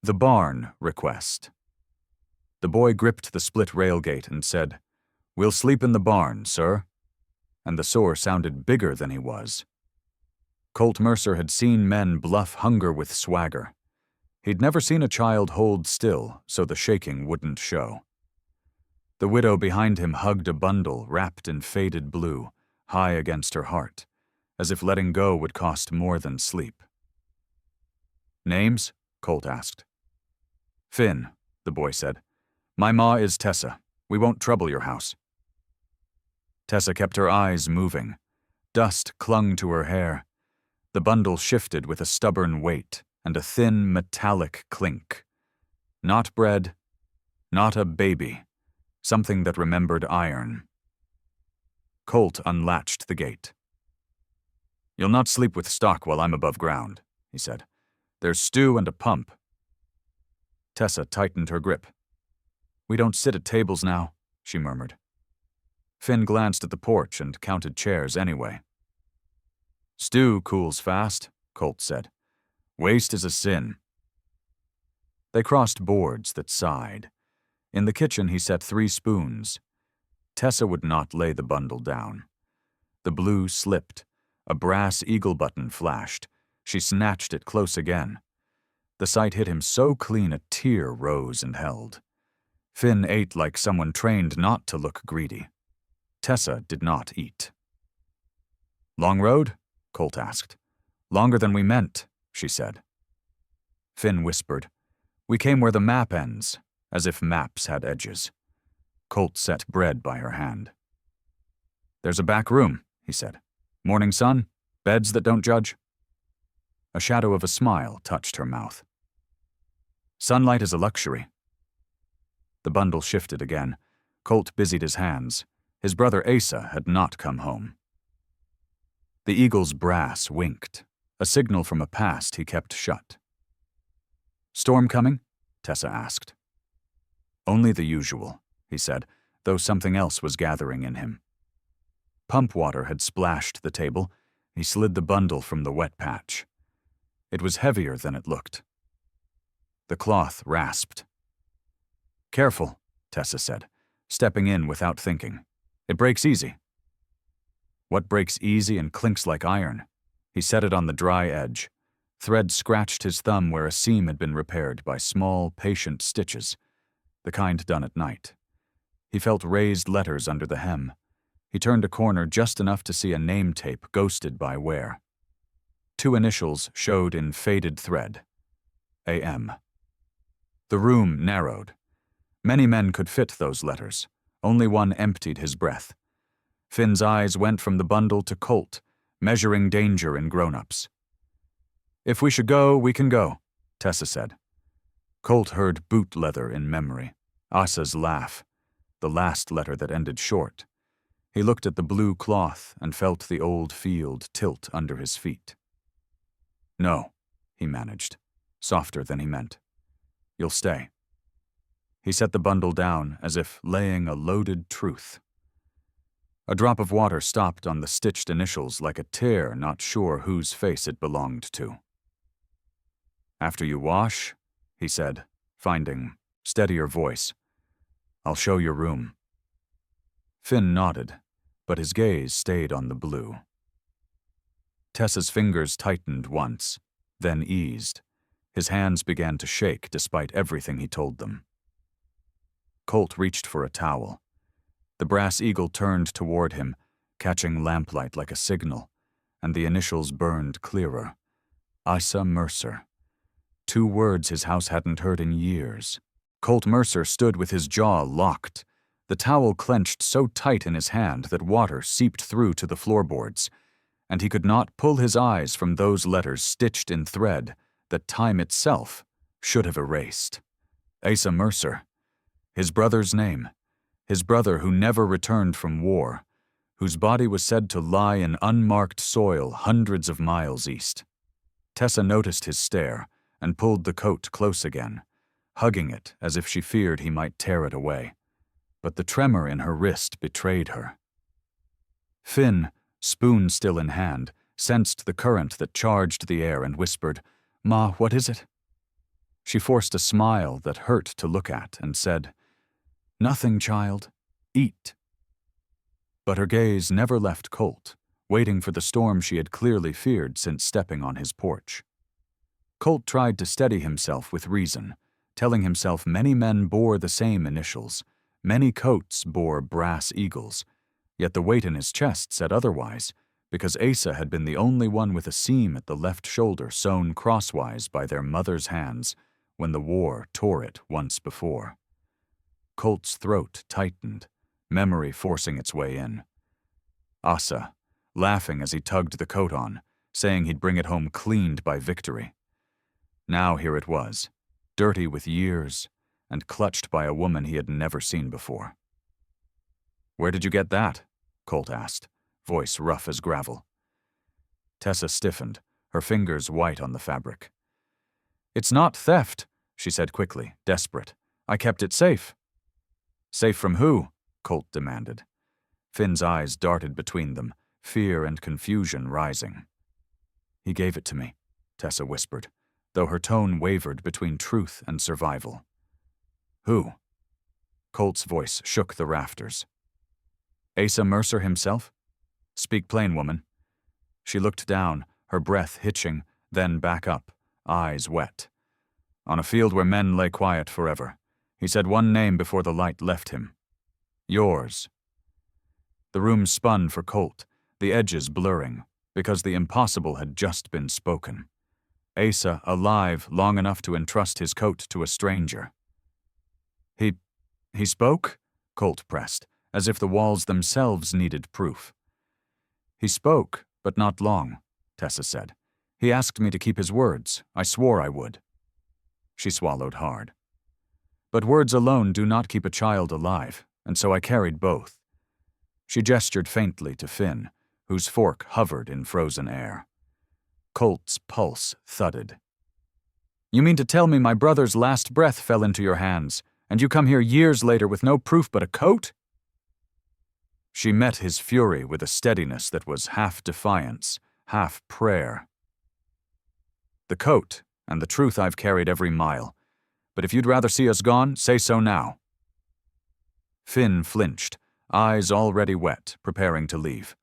The barn request. The boy gripped the split railgate and said, "We'll sleep in the barn, sir." And the sore sounded bigger than he was. Colt Mercer had seen men bluff hunger with swagger. He'd never seen a child hold still so the shaking wouldn't show. The widow behind him hugged a bundle wrapped in faded blue, high against her heart, as if letting go would cost more than sleep. "Names?" Colt asked. "Finn," the boy said. "My ma is Tessa. We won't trouble your house." Tessa kept her eyes moving. Dust clung to her hair. The bundle shifted with a stubborn weight and a thin, metallic clink. Not bread, not a baby, something that remembered iron. Colt unlatched the gate. "You'll not sleep with stock while I'm above ground," he said. "There's stew and a pump." Tessa tightened her grip. "We don't sit at tables now," she murmured. Finn glanced at the porch and counted chairs anyway. "Stew cools fast," Colt said. "Waste is a sin." They crossed boards that sighed. In the kitchen he set 3 spoons. Tessa would not lay the bundle down. The blue slipped. A brass eagle button flashed. She snatched it close again. The sight hit him so clean a tear rose and held. Finn ate like someone trained not to look greedy. Tessa did not eat. "Long road?" Colt asked. "Longer than we meant," she said. Finn whispered, "We came where the map ends," as if maps had edges. Colt set bread by her hand. "There's a back room," he said. "Morning sun? Beds that don't judge?" A shadow of a smile touched her mouth. "Sunlight is a luxury." The bundle shifted again. Colt busied his hands. His brother Asa had not come home. The eagle's brass winked, a signal from a past he kept shut. "Storm coming?" Tessa asked. "Only the usual," he said, though something else was gathering in him. Pump water had splashed the table. He slid the bundle from the wet patch. It was heavier than it looked. The cloth rasped. "Careful," Tessa said, stepping in without thinking. "It breaks easy." "What breaks easy and clinks like iron?" He set it on the dry edge. Thread scratched his thumb where a seam had been repaired by small, patient stitches, the kind done at night. He felt raised letters under the hem. He turned a corner just enough to see a name tape ghosted by wear. 2 initials showed in faded thread. A.M. The room narrowed. Many men could fit those letters. Only one emptied his breath. Finn's eyes went from the bundle to Colt, measuring danger in grown-ups. "If we should go, we can go," Tessa said. Colt heard boot leather in memory, Asa's laugh, the last letter that ended short. He looked at the blue cloth and felt the old field tilt under his feet. "No," he managed, softer than he meant. "You'll stay." He set the bundle down as if laying a loaded truth. A drop of water stopped on the stitched initials like a tear not sure whose face it belonged to. "After you wash," he said, finding steadier voice, "I'll show your room." Finn nodded, but his gaze stayed on the blue. Tessa's fingers tightened once, then eased. His hands began to shake despite everything he told them. Colt reached for a towel. The brass eagle turned toward him, catching lamplight like a signal, and the initials burned clearer. Asa Mercer. 2 words his house hadn't heard in years. Colt Mercer stood with his jaw locked, the towel clenched so tight in his hand that water seeped through to the floorboards, and he could not pull his eyes from those letters stitched in thread that time itself should have erased. Asa Mercer. His brother's name. His brother who never returned from war, whose body was said to lie in unmarked soil hundreds of miles east. Tessa noticed his stare and pulled the coat close again, hugging it as if she feared he might tear it away. But the tremor in her wrist betrayed her. Finn, spoon still in hand, sensed the current that charged the air and whispered, "Ma, what is it?" She forced a smile that hurt to look at and said, "Nothing, child. Eat." But her gaze never left Colt, waiting for the storm she had clearly feared since stepping on his porch. Colt tried to steady himself with reason, telling himself many men bore the same initials, many coats bore brass eagles, yet the weight in his chest said otherwise, because Asa had been the only one with a seam at the left shoulder sewn crosswise by their mother's hands when the war tore it once before. Colt's throat tightened, memory forcing its way in. Asa, laughing as he tugged the coat on, saying he'd bring it home cleaned by victory. Now here it was, dirty with years, and clutched by a woman he had never seen before. "Where did you get that?" Colt asked, voice rough as gravel. Tessa stiffened, her fingers white on the fabric. "It's not theft," she said quickly, desperate. "I kept it safe." "Safe from who?" Colt demanded. Finn's eyes darted between them, fear and confusion rising. "He gave it to me," Tessa whispered, though her tone wavered between truth and survival. "Who?" Colt's voice shook the rafters. "Asa Mercer himself? Speak plain, woman." She looked down, her breath hitching, then back up, eyes wet. "On a field where men lay quiet forever. He said one name before the light left him. Yours." The room spun for Colt, the edges blurring, because the impossible had just been spoken. Asa alive long enough to entrust his coat to a stranger. He spoke?" Colt pressed, as if the walls themselves needed proof. "He spoke, but not long," Tessa said. "He asked me to keep his words. I swore I would." She swallowed hard. "But words alone do not keep a child alive, and so I carried both." She gestured faintly to Finn, whose fork hovered in frozen air. Colt's pulse thudded. "You mean to tell me my brother's last breath fell into your hands, and you come here years later with no proof but a coat?" She met his fury with a steadiness that was half defiance, half prayer. "The coat, and the truth I've carried every mile. But if you'd rather see us gone, say so now." Finn flinched, eyes already wet, preparing to leave.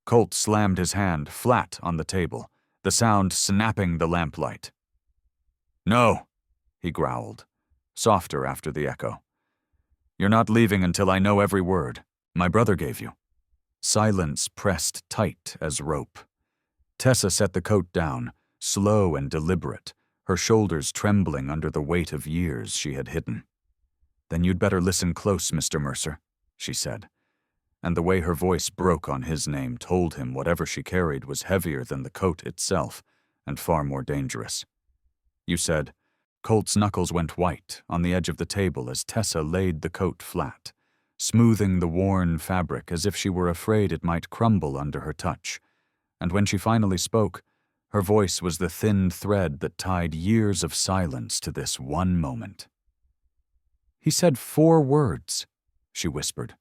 Colt slammed his hand flat on the table, the sound snapping the lamplight. "No," he growled, softer after the echo. "You're not leaving until I know every word. My brother gave you." Silence pressed tight as rope. Tessa set the coat down, slow and deliberate, her shoulders trembling under the weight of years she had hidden. "Then you'd better listen close, Mr. Mercer," she said, and the way her voice broke on his name told him whatever she carried was heavier than the coat itself and far more dangerous. "You said—" Colt's knuckles went white on the edge of the table as Tessa laid the coat flat, smoothing the worn fabric as if she were afraid it might crumble under her touch, and when she finally spoke, her voice was the thin thread that tied years of silence to this one moment. "He said 4 words, she whispered,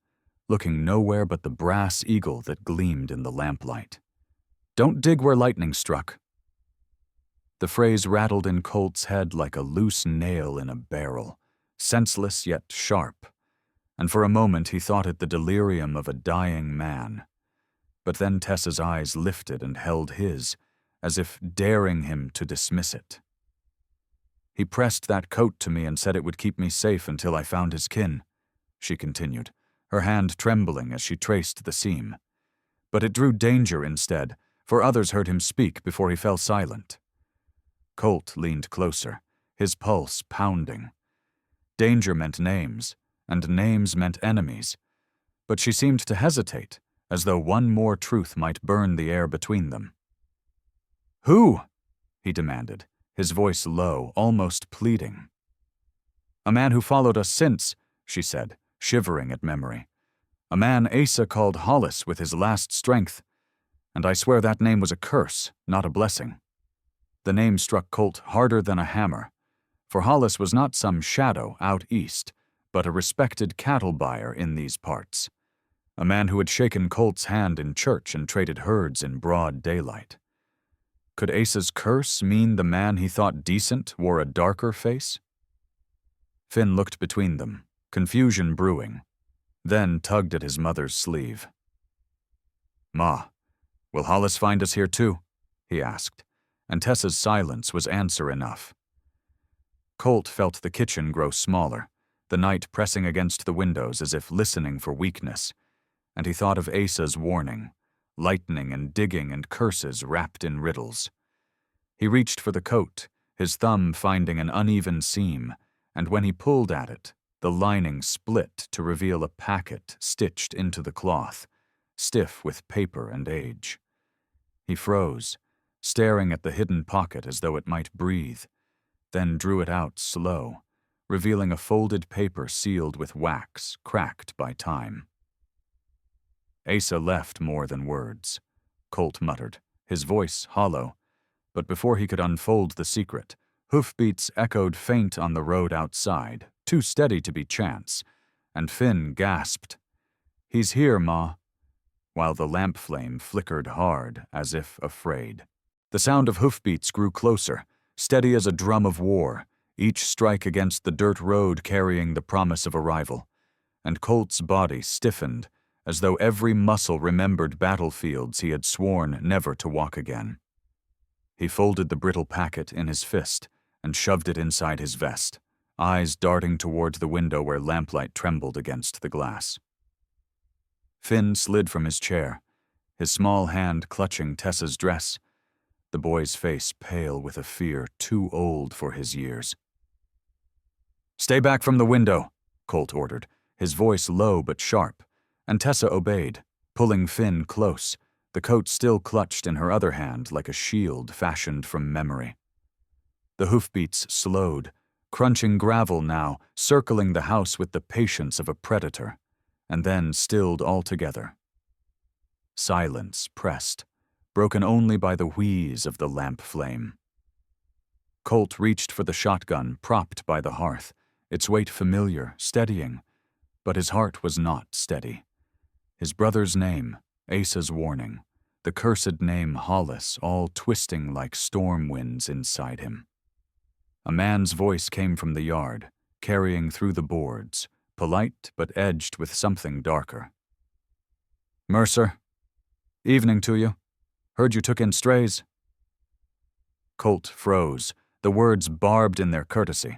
looking nowhere but the brass eagle that gleamed in the lamplight. "Don't dig where lightning struck." The phrase rattled in Colt's head like a loose nail in a barrel, senseless yet sharp, and for a moment he thought it the delirium of a dying man. But then Tessa's eyes lifted and held his, as if daring him to dismiss it. "He pressed that coat to me and said it would keep me safe until I found his kin," she continued, her hand trembling as she traced the seam. "But it drew danger instead, for others heard him speak before he fell silent." Colt leaned closer, his pulse pounding. Danger meant names, and names meant enemies, but she seemed to hesitate, as though one more truth might burn the air between them. "Who?" he demanded, his voice low, almost pleading. "A man who followed us since," she said, shivering at memory. "A man Asa called Hollis with his last strength, and I swear that name was a curse, not a blessing." The name struck Colt harder than a hammer, for Hollis was not some shadow out east, but a respected cattle buyer in these parts, a man who had shaken Colt's hand in church and traded herds in broad daylight. Could Asa's curse mean the man he thought decent wore a darker face? Finn looked between them, confusion brewing, then tugged at his mother's sleeve. "Ma, will Hollis find us here too?" he asked, and Tessa's silence was answer enough. Colt felt the kitchen grow smaller, the night pressing against the windows as if listening for weakness, and he thought of Asa's warning, lightning and digging and curses wrapped in riddles. He reached for the coat, his thumb finding an uneven seam, and when he pulled at it, the lining split to reveal a packet stitched into the cloth, stiff with paper and age. He froze, staring at the hidden pocket as though it might breathe, then drew it out slow, revealing a folded paper sealed with wax, cracked by time. "Asa left more than words," Colt muttered, his voice hollow, but before he could unfold the secret, hoofbeats echoed faint on the road outside, too steady to be chance, and Finn gasped, "He's here, Ma," while the lamp flame flickered hard, as if afraid. The sound of hoofbeats grew closer, steady as a drum of war, each strike against the dirt road carrying the promise of arrival, and Colt's body stiffened, as though every muscle remembered battlefields he had sworn never to walk again. He folded the brittle packet in his fist and shoved it inside his vest, eyes darting toward the window where lamplight trembled against the glass. Finn slid from his chair, his small hand clutching Tessa's dress, the boy's face pale with a fear too old for his years. "Stay back from the window," Colt ordered, his voice low but sharp, and Tessa obeyed, pulling Finn close, the coat still clutched in her other hand like a shield fashioned from memory. The hoofbeats slowed, crunching gravel now, circling the house with the patience of a predator, and then stilled altogether. Silence pressed, broken only by the wheeze of the lamp flame. Colt reached for the shotgun propped by the hearth, its weight familiar, steadying, but his heart was not steady. His brother's name, Asa's warning, the cursed name Hollis, all twisting like storm winds inside him. A man's voice came from the yard, carrying through the boards, polite but edged with something darker. "Mercer, evening to you. Heard you took in strays." Colt froze, the words barbed in their courtesy,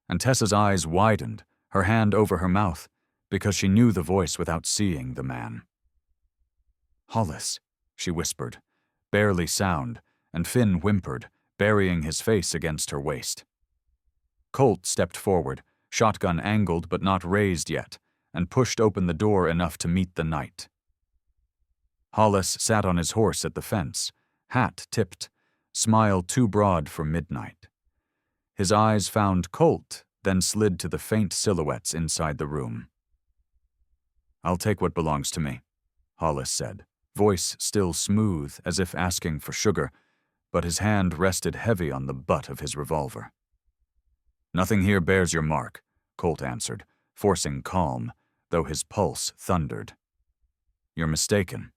and Tessa's eyes widened, her hand over her mouth, because she knew the voice without seeing the man. "Hollis," she whispered, barely sound, and Finn whimpered, burying his face against her waist. Colt stepped forward, shotgun angled but not raised yet, and pushed open the door enough to meet the night. Hollis sat on his horse at the fence, hat tipped, smile too broad for midnight. His eyes found Colt, then slid to the faint silhouettes inside the room. "I'll take what belongs to me," Hollis said, voice still smooth as if asking for sugar, but his hand rested heavy on the butt of his revolver. "Nothing here bears your mark," Colt answered, forcing calm, though his pulse thundered. "You're mistaken."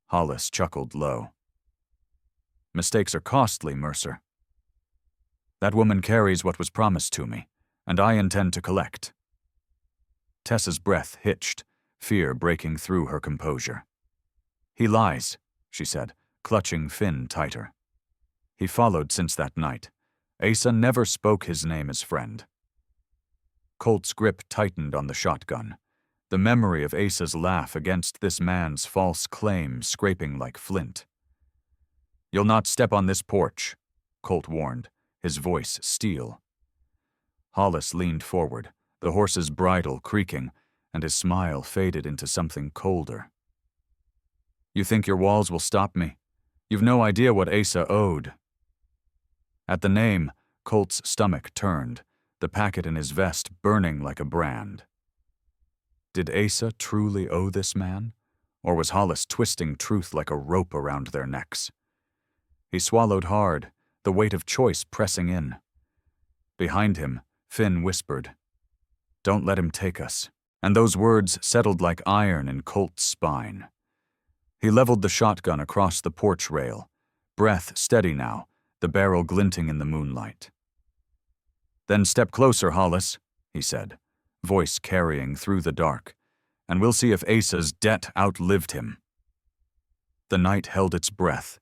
Hollis chuckled low. "Mistakes are costly, Mercer. That woman carries what was promised to me, and I intend to collect." Tessa's breath hitched, fear breaking through her composure. "He lies," she said, clutching Finn tighter. He followed since that night. Asa never spoke his name as friend. Colt's grip tightened on the shotgun, the memory of Asa's laugh against this man's false claim scraping like flint. "You'll not step on this porch," Colt warned, his voice steel. Hollis leaned forward, the horse's bridle creaking, and his smile faded into something colder. "You think your walls will stop me? You've no idea what Asa owed." At the name, Colt's stomach turned, the packet in his vest burning like a brand. Did Asa truly owe this man, or was Hollis twisting truth like a rope around their necks? He swallowed hard, the weight of choice pressing in. Behind him, Finn whispered, "Don't let him take us," and those words settled like iron in Colt's spine. He leveled the shotgun across the porch rail, breath steady now, the barrel glinting in the moonlight. "Then step closer, Hollis," he said, voice carrying through the dark, "and we'll see if Asa's debt outlived him." The night held its breath,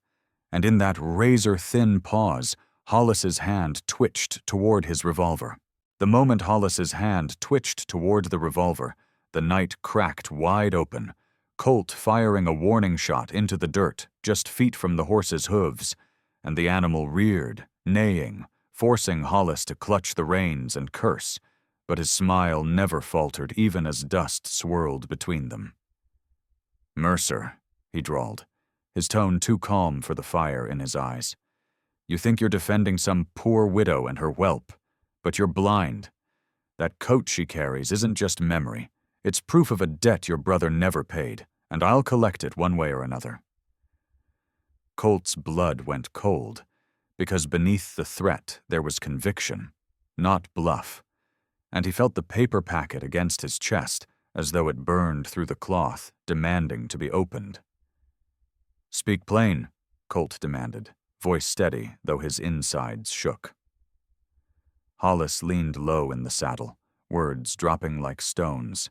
and in that razor-thin pause, Hollis's hand twitched toward his revolver. The moment Hollis's hand twitched toward the revolver, the night cracked wide open, Colt firing a warning shot into the dirt just feet from the horse's hooves, and the animal reared, neighing, forcing Hollis to clutch the reins and curse, but his smile never faltered even as dust swirled between them. "Mercer," he drawled, his tone too calm for the fire in his eyes. "You think you're defending some poor widow and her whelp, but you're blind. That coat she carries isn't just memory. It's proof of a debt your brother never paid, and I'll collect it one way or another." Colt's blood went cold, because beneath the threat there was conviction, not bluff, and he felt the paper packet against his chest as though it burned through the cloth, demanding to be opened. "Speak plain," Colt demanded, voice steady, though his insides shook. Hollis leaned low in the saddle, words dropping like stones.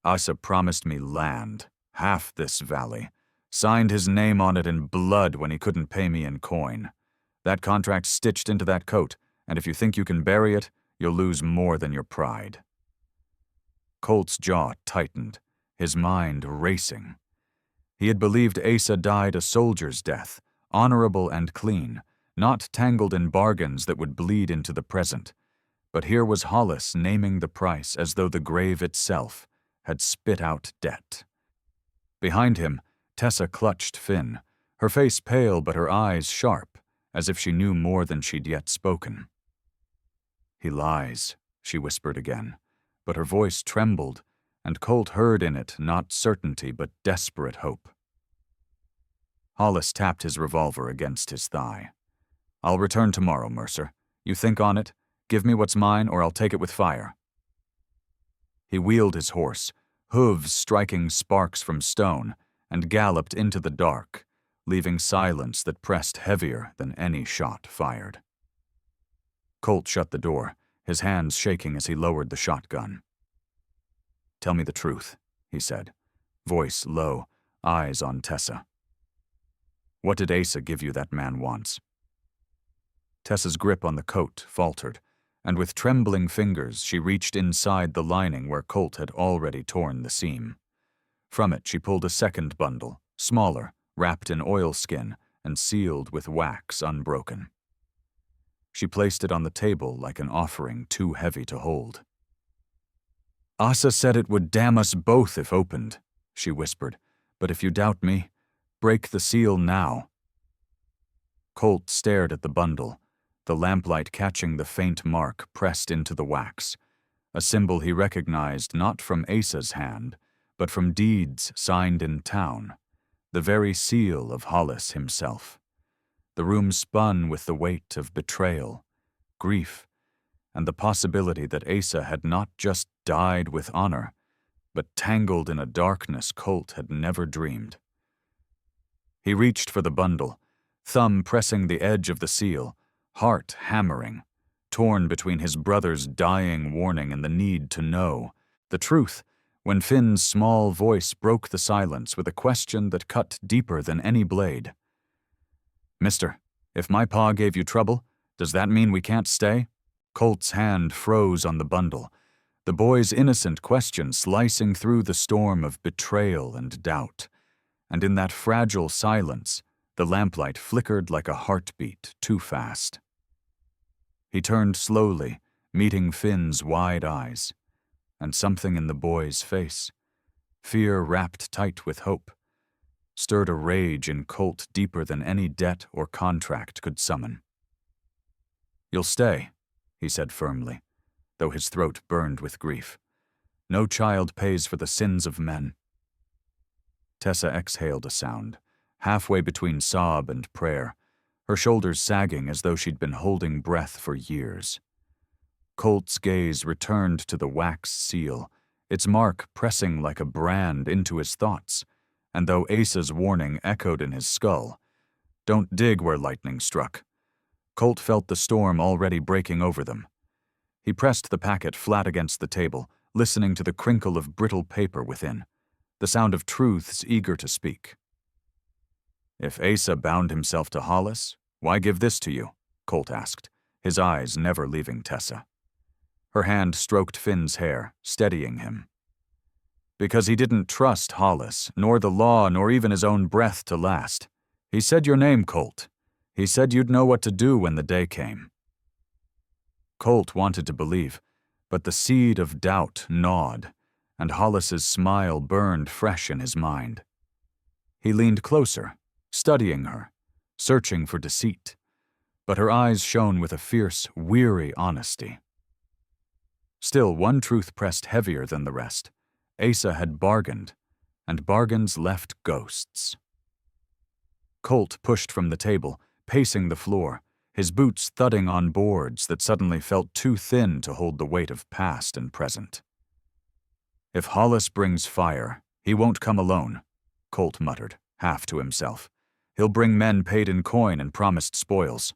"Asa promised me land, half this valley, signed his name on it in blood when he couldn't pay me in coin. That contract's stitched into that coat, and if you think you can bury it, you'll lose more than your pride." Colt's jaw tightened, his mind racing. He had believed Asa died a soldier's death, honorable and clean, not tangled in bargains that would bleed into the present. But here was Hollis naming the price as though the grave itself had spit out debt. Behind him, Tessa clutched Finn, her face pale but her eyes sharp, as if she knew more than she'd yet spoken. "He lies," she whispered again, but her voice trembled, and Colt heard in it not certainty but desperate hope. Hollis tapped his revolver against his thigh. "I'll return tomorrow, Mercer. You think on it, give me what's mine or I'll take it with fire." He wheeled his horse, hooves striking sparks from stone, and galloped into the dark, leaving silence that pressed heavier than any shot fired. Colt shut the door, his hands shaking as he lowered the shotgun. "Tell me the truth," he said, voice low, eyes on Tessa. "What did Asa give you that man wants?" Tessa's grip on the coat faltered, and with trembling fingers she reached inside the lining where Colt had already torn the seam. From it she pulled a second bundle, smaller, wrapped in oilskin and sealed with wax unbroken. She placed it on the table like an offering too heavy to hold. "Asa said it would damn us both if opened," she whispered, "but if you doubt me, break the seal now." Colt stared at the bundle, the lamplight catching the faint mark pressed into the wax, a symbol he recognized not from Asa's hand, but from deeds signed in town, the very seal of Hollis himself. The room spun with the weight of betrayal, grief, and the possibility that Asa had not just died with honor, but tangled in a darkness Colt had never dreamed. He reached for the bundle, thumb pressing the edge of the seal, heart hammering, torn between his brother's dying warning and the need to know the truth, when Finn's small voice broke the silence with a question that cut deeper than any blade. "Mister, if my pa gave you trouble, does that mean we can't stay?" Colt's hand froze on the bundle, the boy's innocent question slicing through the storm of betrayal and doubt, and in that fragile silence, the lamplight flickered like a heartbeat too fast. He turned slowly, meeting Finn's wide eyes, and something in the boy's face, fear wrapped tight with hope, stirred a rage in Colt deeper than any debt or contract could summon. "You'll stay," he said firmly, though his throat burned with grief. "No child pays for the sins of men." Tessa exhaled a sound, halfway between sob and prayer, her shoulders sagging as though she'd been holding breath for years. Colt's gaze returned to the wax seal, its mark pressing like a brand into his thoughts, and though Asa's warning echoed in his skull, Don't dig where lightning struck. Colt felt the storm already breaking over them. He pressed the packet flat against the table, listening to the crinkle of brittle paper within, the sound of truths eager to speak. If Asa bound himself to Hollis, why give this to you? Colt asked, his eyes never leaving Tessa. Her hand stroked Finn's hair, steadying him. Because he didn't trust Hollis, nor the law, nor even his own breath to last. He said your name, Colt. He said you'd know what to do when the day came. Colt wanted to believe, but the seed of doubt gnawed, and Hollis's smile burned fresh in his mind. He leaned closer, studying her, searching for deceit, but her eyes shone with a fierce, weary honesty. Still, one truth pressed heavier than the rest. Asa had bargained, and bargains left ghosts. Colt pushed from the table, pacing the floor, his boots thudding on boards that suddenly felt too thin to hold the weight of past and present. If Hollis brings fire, he won't come alone, Colt muttered, half to himself. He'll bring men paid in coin and promised spoils.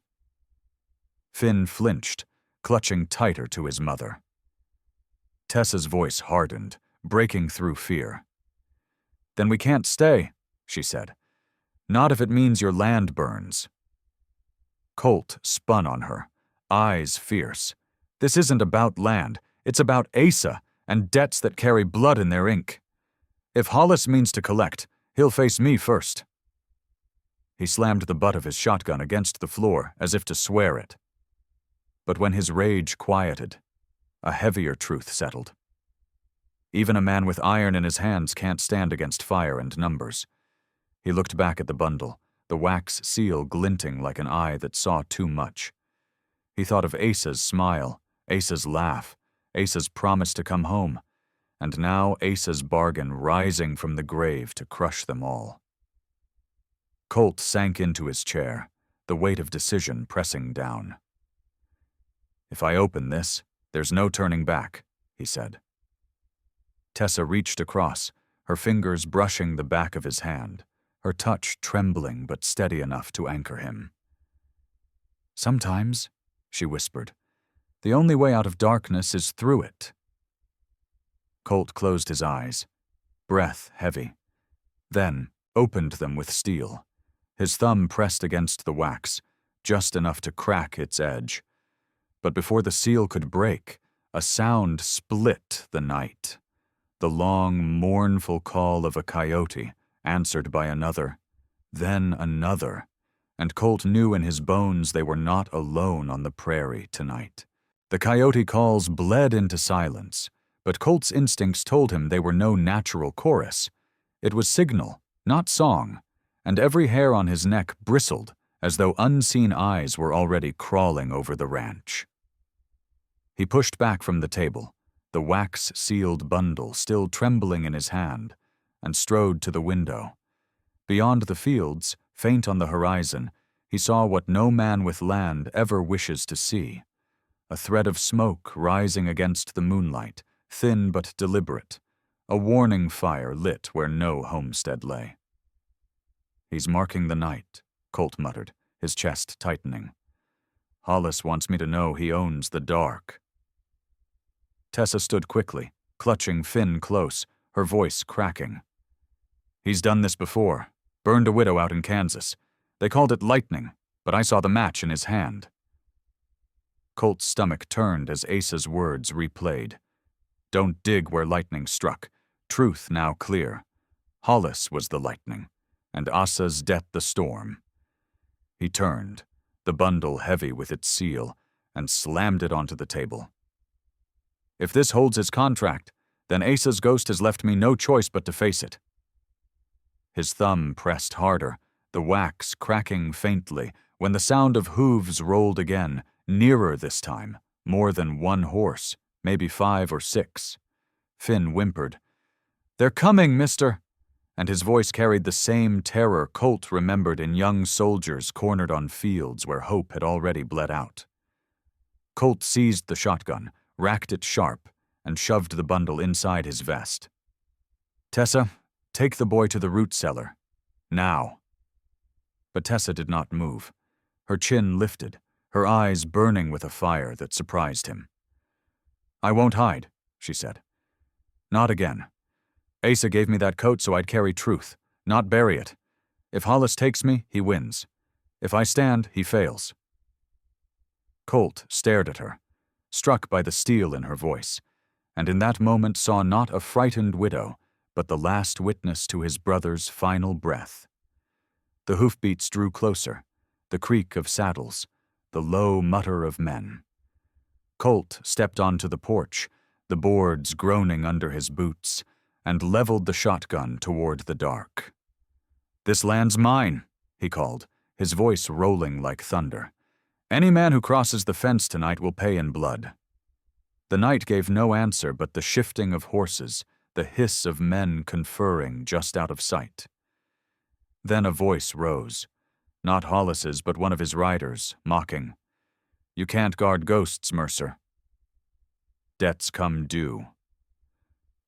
Finn flinched, clutching tighter to his mother. Tessa's voice hardened, breaking through fear. Then we can't stay, she said. Not if it means your land burns. Colt spun on her, eyes fierce. This isn't about land, it's about Asa and debts that carry blood in their ink. If Hollis means to collect, he'll face me first. He slammed the butt of his shotgun against the floor as if to swear it. But when his rage quieted, a heavier truth settled. Even a man with iron in his hands can't stand against fire and numbers. He looked back at the bundle, the wax seal glinting like an eye that saw too much. He thought of Asa's smile, Asa's laugh, Asa's promise to come home, and now Asa's bargain rising from the grave to crush them all. Colt sank into his chair, the weight of decision pressing down. If I open this, there's no turning back, he said. Tessa reached across, her fingers brushing the back of his hand, her touch trembling but steady enough to anchor him. Sometimes, she whispered, the only way out of darkness is through it. Colt closed his eyes, breath heavy, then opened them with steel, his thumb pressed against the wax, just enough to crack its edge. But before the seal could break, a sound split the night. The long, mournful call of a coyote, answered by another, then another, and Colt knew in his bones they were not alone on the prairie tonight. The coyote calls bled into silence, but Colt's instincts told him they were no natural chorus. It was signal, not song, and every hair on his neck bristled as though unseen eyes were already crawling over the ranch. He pushed back from the table, the wax-sealed bundle still trembling in his hand, and strode to the window. Beyond the fields, faint on the horizon, he saw what no man with land ever wishes to see. A thread of smoke rising against the moonlight, thin but deliberate, a warning fire lit where no homestead lay. He's marking the night, Colt muttered, his chest tightening. Hollis wants me to know he owns the dark. Tessa stood quickly, clutching Finn close, her voice cracking. He's done this before, burned a widow out in Kansas. They called it lightning, but I saw the match in his hand. Colt's stomach turned as Asa's words replayed. Don't dig where lightning struck. Truth now clear. Hollis was the lightning, and Asa's debt the storm. He turned, the bundle heavy with its seal, and slammed it onto the table. If this holds his contract, then Asa's ghost has left me no choice but to face it. His thumb pressed harder, the wax cracking faintly, when the sound of hooves rolled again, nearer this time, more than one horse, maybe 5 or 6. Finn whimpered, "They're coming, mister!" And his voice carried the same terror Colt remembered in young soldiers cornered on fields where hope had already bled out. Colt seized the shotgun, racked it sharp, and shoved the bundle inside his vest. Tessa, take the boy to the root cellar. Now. But Tessa did not move. Her chin lifted, her eyes burning with a fire that surprised him. "I won't hide," she said. "Not again. Asa gave me that coat so I'd carry truth, not bury it. If Hollis takes me, he wins. If I stand, he fails." Colt stared at her, struck by the steel in her voice, and in that moment saw not a frightened widow, but the last witness to his brother's final breath. The hoofbeats drew closer, the creak of saddles, the low mutter of men. Colt stepped onto the porch, the boards groaning under his boots, and leveled the shotgun toward the dark. "This land's mine," he called, his voice rolling like thunder. "Any man who crosses the fence tonight will pay in blood." The night gave no answer but the shifting of horses, the hiss of men conferring just out of sight. Then a voice rose, not Hollis's but one of his riders, mocking, "You can't guard ghosts, Mercer." Debts come due.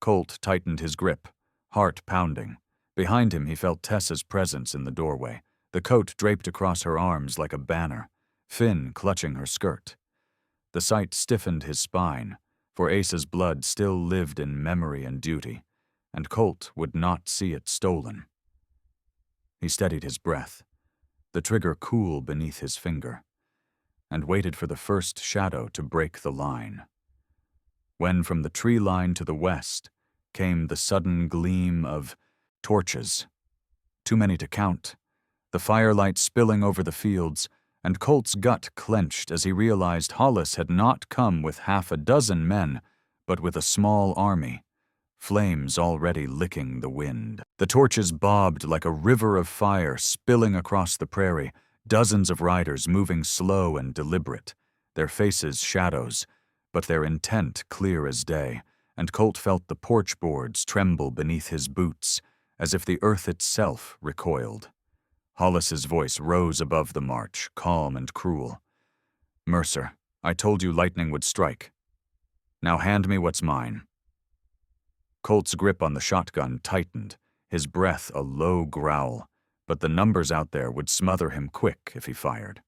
Colt tightened his grip, heart pounding. Behind him he felt Tessa's presence in the doorway, the coat draped across her arms like a banner, Finn clutching her skirt. The sight stiffened his spine, for Asa's blood still lived in memory and duty, and Colt would not see it stolen. He steadied his breath, the trigger cool beneath his finger, and waited for the first shadow to break the line. When from the tree line to the west came the sudden gleam of torches, too many to count, the firelight spilling over the fields, and Colt's gut clenched as he realized Hollis had not come with half a dozen men, but with a small army, flames already licking the wind. The torches bobbed like a river of fire spilling across the prairie, dozens of riders moving slow and deliberate, their faces shadows, but their intent clear as day, and Colt felt the porch boards tremble beneath his boots, as if the earth itself recoiled. Hollis's voice rose above the march, calm and cruel. "Mercer, I told you lightning would strike. Now hand me what's mine." Colt's grip on the shotgun tightened, his breath a low growl, but the numbers out there would smother him quick if he fired.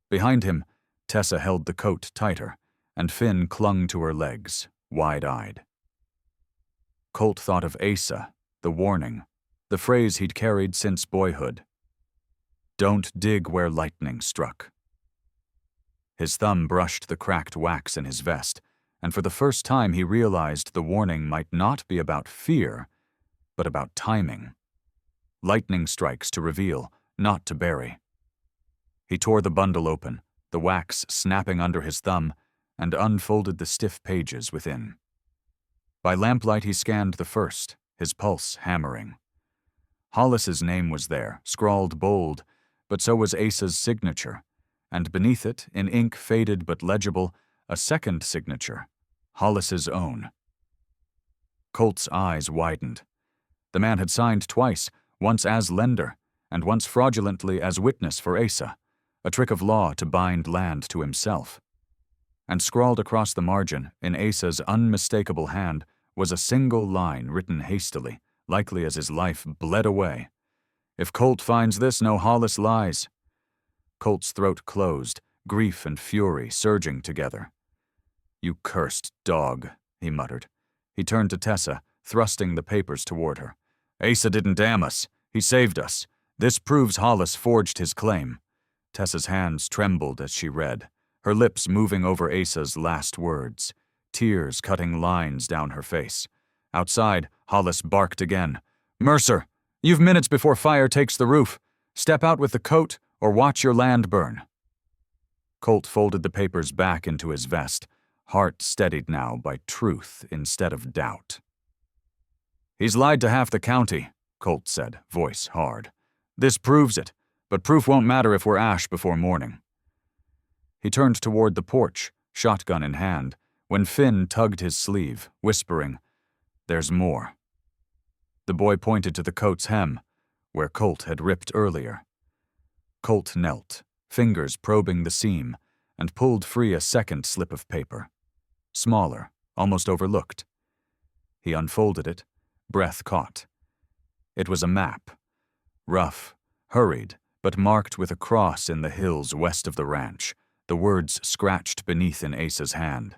Behind him, Tessa held the coat tighter, and Finn clung to her legs, wide-eyed. Colt thought of Asa, the warning, the phrase he'd carried since boyhood. "Don't dig where lightning struck." His thumb brushed the cracked wax in his vest, and for the first time he realized the warning might not be about fear, but about timing. Lightning strikes to reveal, not to bury. He tore the bundle open, the wax snapping under his thumb, and unfolded the stiff pages within. By lamplight he scanned the first, his pulse hammering. Hollis's name was there, scrawled bold, but so was Asa's signature, and beneath it, in ink faded but legible, a second signature, Hollis's own. Colt's eyes widened. The man had signed twice, once as lender, and once fraudulently as witness for Asa, a trick of law to bind land to himself. And scrawled across the margin, in Asa's unmistakable hand, was a single line written hastily, likely as his life bled away. "If Colt finds this, no Hollis lies." Colt's throat closed, grief and fury surging together. "You cursed dog," he muttered. He turned to Tessa, thrusting the papers toward her. "Asa didn't damn us. He saved us. This proves Hollis forged his claim." Tessa's hands trembled as she read, her lips moving over Asa's last words, tears cutting lines down her face. Outside, Hollis barked again. "Mercer, you've minutes before fire takes the roof. Step out with the coat or watch your land burn." Colt folded the papers back into his vest, heart steadied now by truth instead of doubt. "He's lied to half the county," Colt said, voice hard. "This proves it, but proof won't matter if we're ash before morning." He turned toward the porch, shotgun in hand, when Finn tugged his sleeve, whispering, "There's more." The boy pointed to the coat's hem, where Colt had ripped earlier. Colt knelt, fingers probing the seam, and pulled free a second slip of paper. Smaller, almost overlooked. He unfolded it, breath caught. It was a map. Rough, hurried, but marked with a cross in the hills west of the ranch, the words scratched beneath in Asa's hand.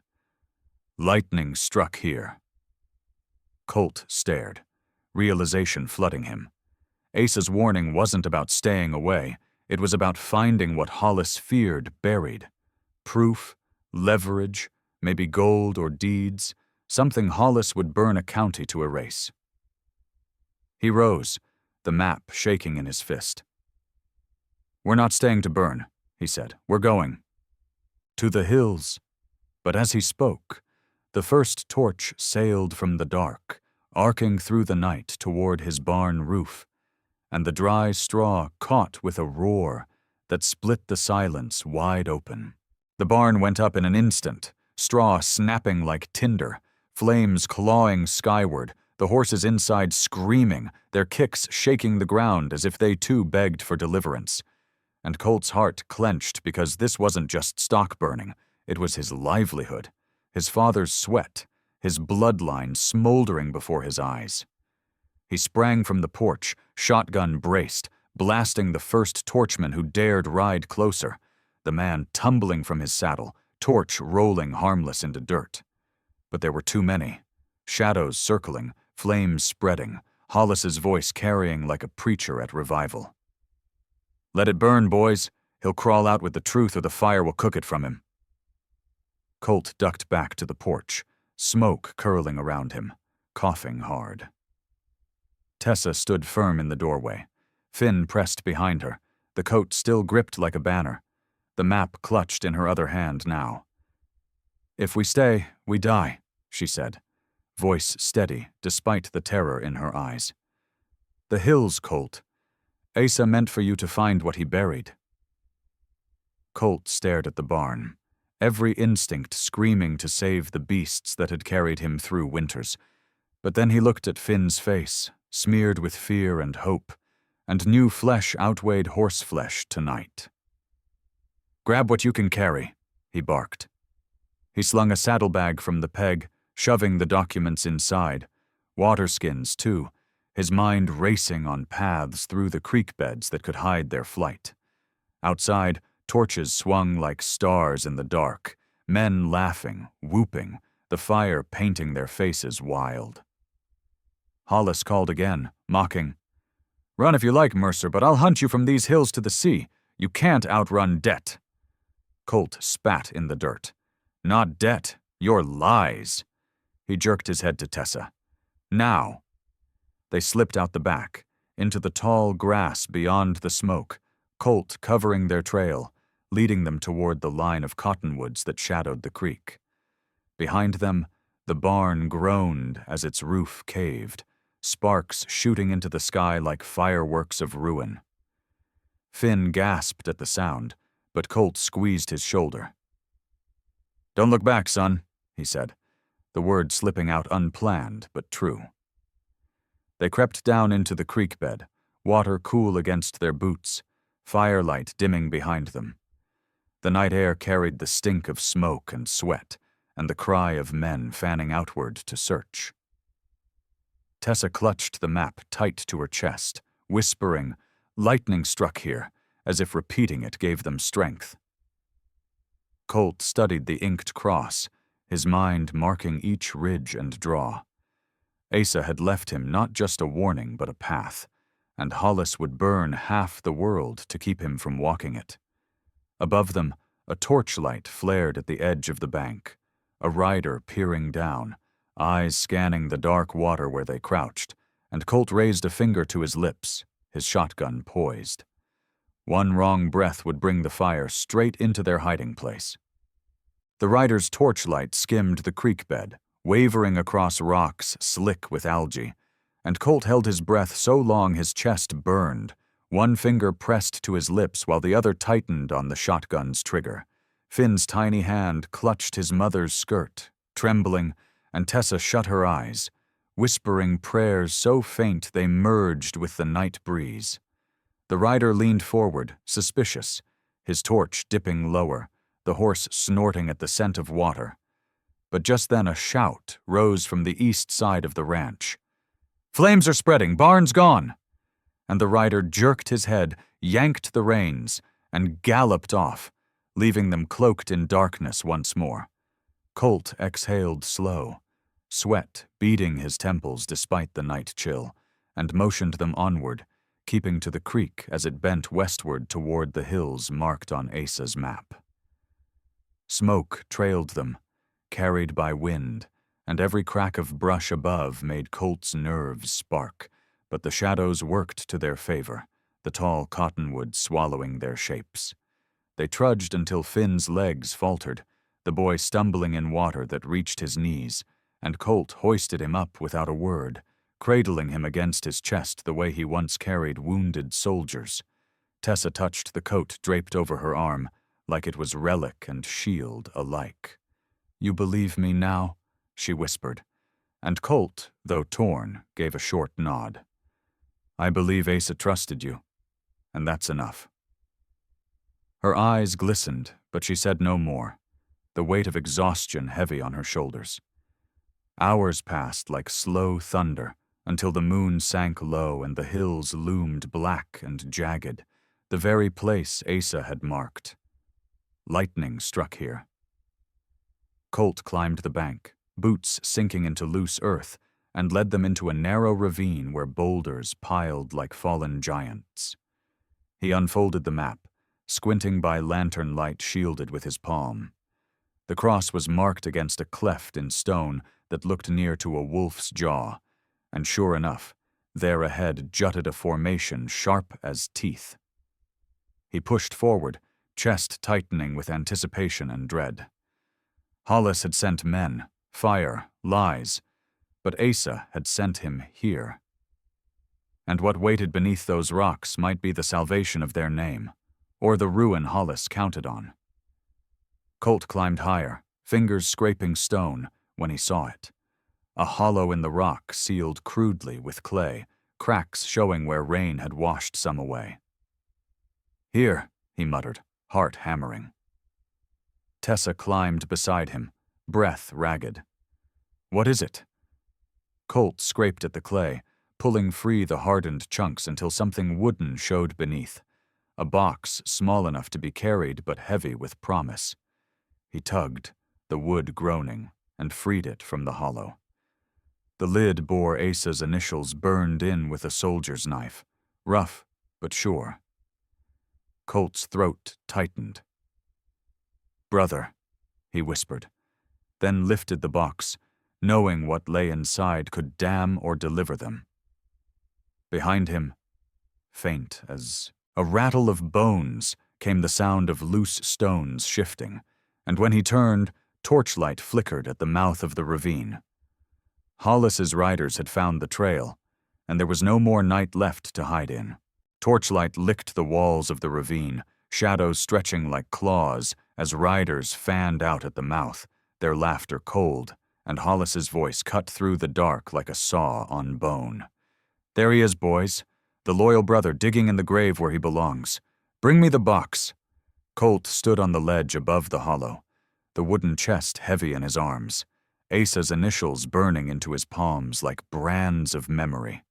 Lightning struck here. Colt stared, realization flooding him. Asa's warning wasn't about staying away, it was about finding what Hollis feared buried. Proof, leverage, maybe gold or deeds, something Hollis would burn a county to erase. He rose, the map shaking in his fist. "We're not staying to burn," he said. "We're going." "To the hills." But as he spoke, the first torch sailed from the dark, arcing through the night toward his barn roof, and the dry straw caught with a roar that split the silence wide open. The barn went up in an instant, straw snapping like tinder, flames clawing skyward, the horses inside screaming, their kicks shaking the ground as if they too begged for deliverance. And Colt's heart clenched because this wasn't just stock burning, it was his livelihood, his father's sweat, his bloodline smoldering before his eyes. He sprang from the porch, shotgun braced, blasting the first torchman who dared ride closer, the man tumbling from his saddle, torch rolling harmless into dirt. But there were too many. Shadows circling, flames spreading, Hollis's voice carrying like a preacher at revival. "Let it burn, boys. He'll crawl out with the truth or the fire will cook it from him." Colt ducked back to the porch, smoke curling around him, coughing hard. Tessa stood firm in the doorway. Finn pressed behind her, the coat still gripped like a banner, the map clutched in her other hand now. "If we stay, we die," she said, voice steady despite the terror in her eyes. "The hills, Colt. Asa meant for you to find what he buried." Colt stared at the barn, every instinct screaming to save the beasts that had carried him through winters. But then he looked at Finn's face, smeared with fear and hope, and knew flesh outweighed horse flesh tonight. "Grab what you can carry," he barked. He slung a saddlebag from the peg, shoving the documents inside, waterskins too, his mind racing on paths through the creek beds that could hide their flight. Outside, torches swung like stars in the dark, men laughing, whooping, the fire painting their faces wild. Hollis called again, mocking, "Run if you like, Mercer, but I'll hunt you from these hills to the sea. You can't outrun debt." Colt spat in the dirt. "Not debt, your lies." He jerked his head to Tessa. "Now." They slipped out the back, into the tall grass beyond the smoke, Colt covering their trail, leading them toward the line of cottonwoods that shadowed the creek. Behind them, the barn groaned as its roof caved, sparks shooting into the sky like fireworks of ruin. Finn gasped at the sound, but Colt squeezed his shoulder. "Don't look back, son," he said, the words slipping out unplanned but true. They crept down into the creek bed, water cool against their boots, firelight dimming behind them. The night air carried the stink of smoke and sweat, and the cry of men fanning outward to search. Tessa clutched the map tight to her chest, whispering, "Lightning struck here," as if repeating it gave them strength. Colt studied the inked cross, his mind marking each ridge and draw. Asa had left him not just a warning but a path, and Hollis would burn half the world to keep him from walking it. Above them, a torchlight flared at the edge of the bank, a rider peering down, eyes scanning the dark water where they crouched, and Colt raised a finger to his lips, his shotgun poised. One wrong breath would bring the fire straight into their hiding place. The rider's torchlight skimmed the creek bed, wavering across rocks slick with algae, and Colt held his breath so long his chest burned, one finger pressed to his lips while the other tightened on the shotgun's trigger. Finn's tiny hand clutched his mother's skirt, trembling, and Tessa shut her eyes, whispering prayers so faint they merged with the night breeze. The rider leaned forward, suspicious, his torch dipping lower, the horse snorting at the scent of water. But just then a shout rose from the east side of the ranch. "Flames are spreading! Barn's gone!" and the rider jerked his head, yanked the reins, and galloped off, leaving them cloaked in darkness once more. Colt exhaled slow, sweat beading his temples despite the night chill, and motioned them onward, keeping to the creek as it bent westward toward the hills marked on Asa's map. Smoke trailed them, carried by wind, and every crack of brush above made Colt's nerves spark, but the shadows worked to their favor, the tall cottonwoods swallowing their shapes. They trudged until Finn's legs faltered, the boy stumbling in water that reached his knees, and Colt hoisted him up without a word, cradling him against his chest the way he once carried wounded soldiers. Tessa touched the coat draped over her arm, like it was relic and shield alike. "You believe me now?" she whispered, and Colt, though torn, gave a short nod. "I believe Asa trusted you, and that's enough." Her eyes glistened, but she said no more, the weight of exhaustion heavy on her shoulders. Hours passed like slow thunder until the moon sank low and the hills loomed black and jagged, the very place Asa had marked. Lightning struck here. Colt climbed the bank, boots sinking into loose earth, and led them into a narrow ravine where boulders piled like fallen giants. He unfolded the map, squinting by lantern light shielded with his palm. The cross was marked against a cleft in stone that looked near to a wolf's jaw, and sure enough, there ahead jutted a formation sharp as teeth. He pushed forward, chest tightening with anticipation and dread. Hollis had sent men, fire, lies, but Asa had sent him here. And what waited beneath those rocks might be the salvation of their name, or the ruin Hollis counted on. Colt climbed higher, fingers scraping stone, when he saw it. A hollow in the rock sealed crudely with clay, cracks showing where rain had washed some away. "Here," he muttered, heart hammering. Tessa climbed beside him, breath ragged. "What is it?" Colt scraped at the clay, pulling free the hardened chunks until something wooden showed beneath, a box small enough to be carried but heavy with promise. He tugged, the wood groaning, and freed it from the hollow. The lid bore Asa's initials burned in with a soldier's knife, rough but sure. Colt's throat tightened. "Brother," he whispered, then lifted the box, knowing what lay inside could damn or deliver them. Behind him, faint as a rattle of bones, came the sound of loose stones shifting, and when he turned, torchlight flickered at the mouth of the ravine. Hollis's riders had found the trail, and there was no more night left to hide in. Torchlight licked the walls of the ravine, shadows stretching like claws as riders fanned out at the mouth, their laughter cold, and Hollis's voice cut through the dark like a saw on bone. "There he is, boys, the loyal brother digging in the grave where he belongs. Bring me the box." Colt stood on the ledge above the hollow, the wooden chest heavy in his arms, Asa's initials burning into his palms like brands of memory.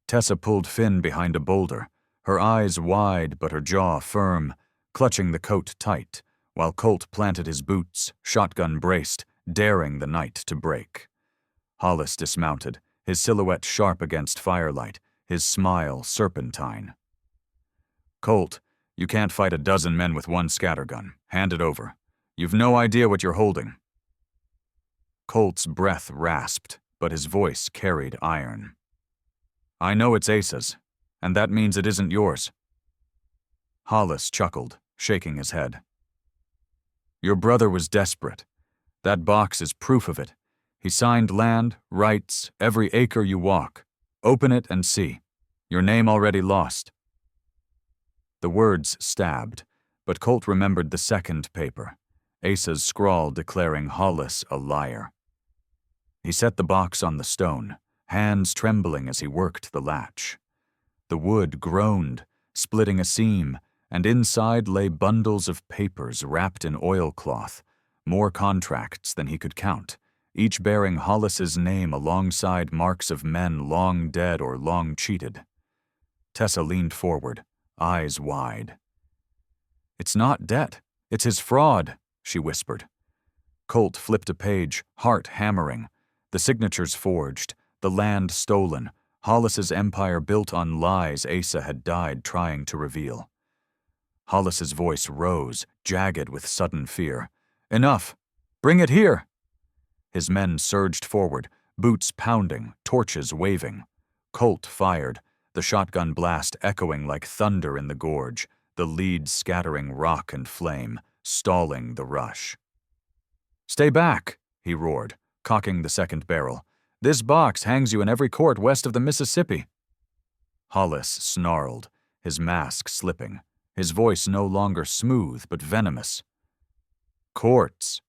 Tessa pulled Finn behind a boulder, her eyes wide but her jaw firm, clutching the coat tight, while Colt planted his boots, shotgun braced, daring the night to break. Hollis dismounted, his silhouette sharp against firelight, his smile serpentine. "Colt, you can't fight a dozen men with one scattergun. Hand it over. You've no idea what you're holding." Colt's breath rasped, but his voice carried iron. "I know it's Asa's, and that means it isn't yours." Hollis chuckled, shaking his head. "Your brother was desperate. That box is proof of it. He signed land, rights, every acre you walk. Open it and see. Your name already lost." The words stabbed, but Colt remembered the second paper, Asa's scrawl declaring Hollis a liar. He set the box on the stone, hands trembling as he worked the latch. The wood groaned, splitting a seam, and inside lay bundles of papers wrapped in oilcloth, more contracts than he could count, each bearing Hollis's name alongside marks of men long dead or long cheated. Tessa leaned forward, eyes wide. "It's not debt, it's his fraud," she whispered. Colt flipped a page, heart hammering. The signatures forged, the land stolen, Hollis's empire built on lies Asa had died trying to reveal. Hollis's voice rose, jagged with sudden fear. "Enough! Bring it here!" His men surged forward, boots pounding, torches waving. Colt fired, the shotgun blast echoing like thunder in the gorge, the lead scattering rock and flame, stalling the rush. "Stay back," he roared, cocking the second barrel. "This box hangs you in every court west of the Mississippi." Hollis snarled, his mask slipping, his voice no longer smooth but venomous. "Courts.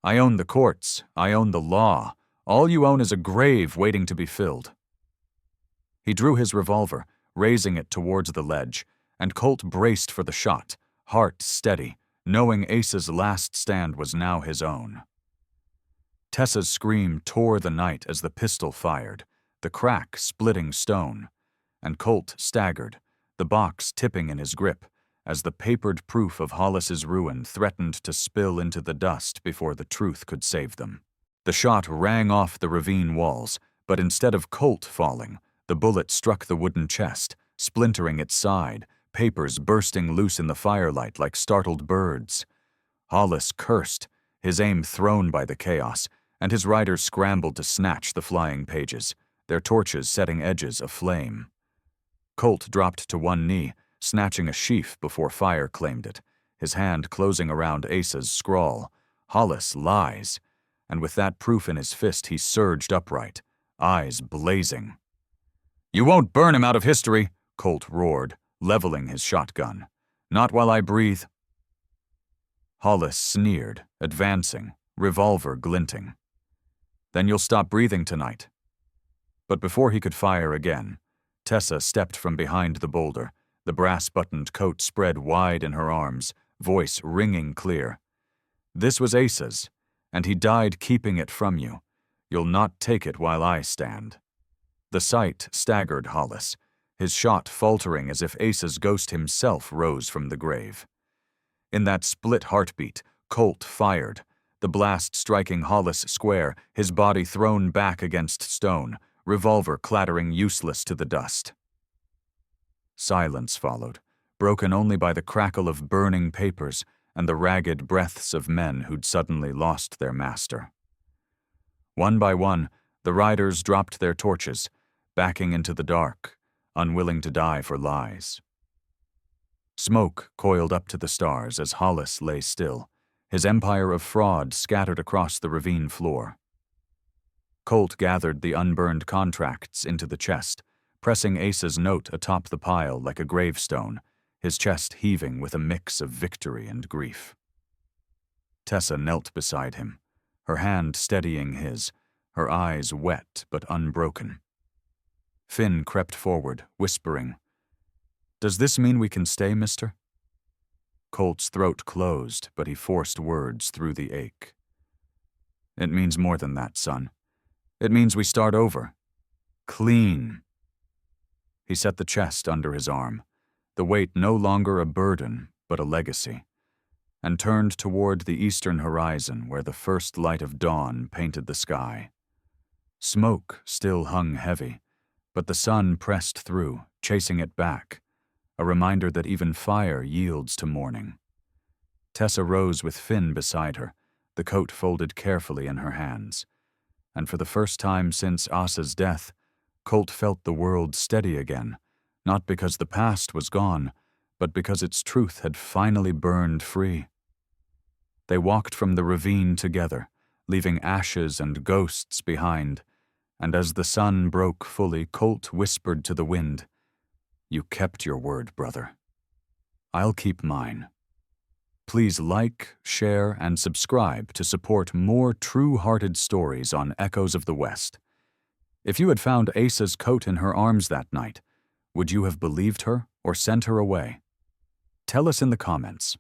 I own the courts. I own the law. All you own is a grave waiting to be filled." He drew his revolver, raising it towards the ledge, and Colt braced for the shot, heart steady, knowing Asa's last stand was now his own. Tessa's scream tore the night as the pistol fired, the crack splitting stone, and Colt staggered, the box tipping in his grip, as the papered proof of Hollis's ruin threatened to spill into the dust before the truth could save them. The shot rang off the ravine walls, but instead of Colt falling, the bullet struck the wooden chest, splintering its side, papers bursting loose in the firelight like startled birds. Hollis cursed, his aim thrown by the chaos, and his riders scrambled to snatch the flying pages, their torches setting edges aflame. Colt dropped to one knee, snatching a sheaf before fire claimed it, his hand closing around Asa's scrawl. "Hollis lies," and with that proof in his fist he surged upright, eyes blazing. "You won't burn him out of history," Colt roared, leveling his shotgun. "Not while I breathe." Hollis sneered, advancing, revolver glinting. "Then you'll stop breathing tonight." But before he could fire again, Tessa stepped from behind the boulder, the brass-buttoned coat spread wide in her arms, voice ringing clear. "This was Asa's, and he died keeping it from you. You'll not take it while I stand." The sight staggered Hollis, his shot faltering as if Asa's ghost himself rose from the grave. In that split heartbeat, Colt fired, the blast striking Hollis square, his body thrown back against stone, revolver clattering useless to the dust. Silence followed, broken only by the crackle of burning papers and the ragged breaths of men who'd suddenly lost their master. One by one, the riders dropped their torches, backing into the dark, unwilling to die for lies. Smoke coiled up to the stars as Hollis lay still, his empire of fraud scattered across the ravine floor. Colt gathered the unburned contracts into the chest, pressing Asa's note atop the pile like a gravestone, his chest heaving with a mix of victory and grief. Tessa knelt beside him, her hand steadying his, her eyes wet but unbroken. Finn crept forward, whispering, "Does this mean we can stay, mister?" Colt's throat closed, but he forced words through the ache. "It means more than that, son. It means we start over. Clean." He set the chest under his arm, the weight no longer a burden, but a legacy, and turned toward the eastern horizon where the first light of dawn painted the sky. Smoke still hung heavy, but the sun pressed through, chasing it back, a reminder that even fire yields to morning. Tessa rose with Finn beside her, the coat folded carefully in her hands, and for the first time since Asa's death, Colt felt the world steady again, not because the past was gone, but because its truth had finally burned free. They walked from the ravine together, leaving ashes and ghosts behind, and as the sun broke fully, Colt whispered to the wind, "You kept your word, brother. I'll keep mine." Please like, share, and subscribe to support more true-hearted stories on Echoes of the West. If you had found Asa's coat in her arms that night, would you have believed her or sent her away? Tell us in the comments.